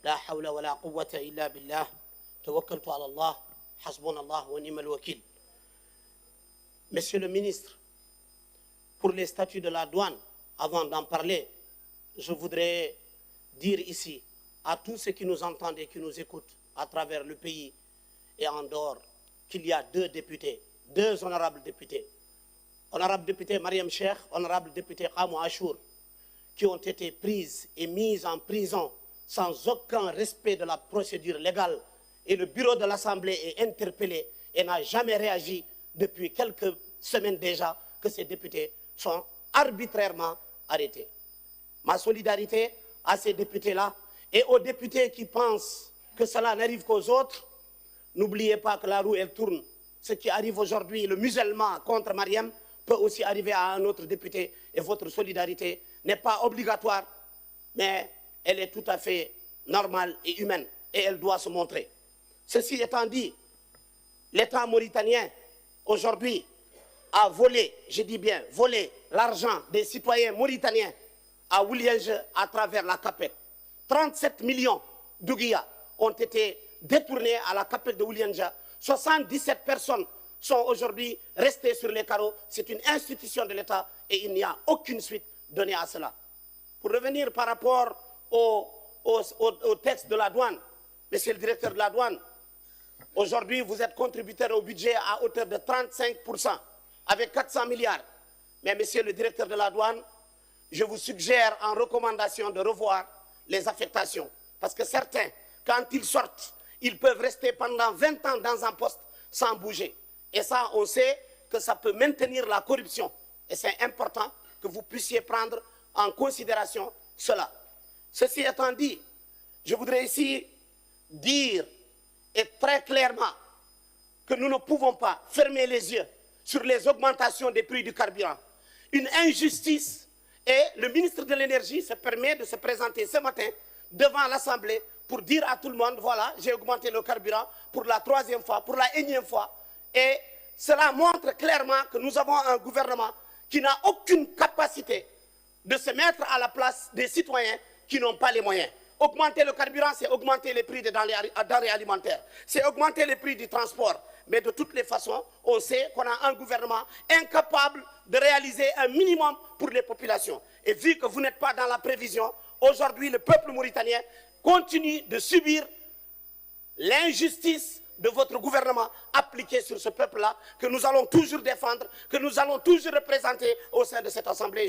لا حول ولا قوة إلا بالله توكلت على الله حسبنا الله ونعم الوكيل. Monsieur le ministre, pour les statuts de la douane, avant d'en parler, je voudrais dire ici à tous ceux qui nous entendent et qui nous écoutent à travers le pays et en dehors qu'il y a deux députés, deux honorables députés. Honorable député Mariam Cheikh, honorable député Khamou Achour, qui ont été prises et mises en prison sans aucun respect de la procédure légale. Et le bureau de l'Assemblée est interpellé et n'a jamais réagi depuis quelques semaines déjà que ces députés sont arbitrairement arrêtés. Ma solidarité à ces députés-là et aux députés qui pensent que cela n'arrive qu'aux autres. N'oubliez pas que la roue, elle tourne. Ce qui arrive aujourd'hui, le musulman contre Mariam, peut aussi arriver à un autre député. Et votre solidarité n'est pas obligatoire, mais elle est tout à fait normale et humaine. Et elle doit se montrer. Ceci étant dit, l'État mauritanien, aujourd'hui, a volé, je dis bien, volé l'argent des citoyens mauritaniens à Woulienge à travers la CAPEC. 37 millions d'Ouguiya ont été détournés à la CAPEC de Woulienge. 77 personnes sont aujourd'hui restées sur les carreaux. C'est une institution de l'État et il n'y a aucune suite donnée à cela. Pour revenir par rapport au texte de la douane, monsieur le directeur de la douane, aujourd'hui vous êtes contributeur au budget à hauteur de 35%, avec 400 milliards. Mais monsieur le directeur de la douane, je vous suggère en recommandation de revoir les affectations. Parce que certains, quand ils sortent, ils peuvent rester pendant 20 ans dans un poste sans bouger. Et ça, on sait que ça peut maintenir la corruption. Et c'est important que vous puissiez prendre en considération cela. Ceci étant dit, je voudrais ici dire et très clairement que nous ne pouvons pas fermer les yeux sur les augmentations des prix du carburant. Une injustice. Et le ministre de l'Énergie se permet de se présenter ce matin devant l'Assemblée pour dire à tout le monde, voilà, j'ai augmenté le carburant pour la 3e fois, pour la énième fois. Et cela montre clairement que nous avons un gouvernement qui n'a aucune capacité de se mettre à la place des citoyens qui n'ont pas les moyens. Augmenter le carburant, c'est augmenter les prix des denrées alimentaires. C'est augmenter les prix du transport. Mais de toutes les façons, on sait qu'on a un gouvernement incapable de réaliser un minimum pour les populations. Et vu que vous n'êtes pas dans la prévision, aujourd'hui, le peuple mauritanien continue de subir l'injustice de votre gouvernement appliquée sur ce peuple-là, que nous allons toujours défendre, que nous allons toujours représenter au sein de cette Assemblée.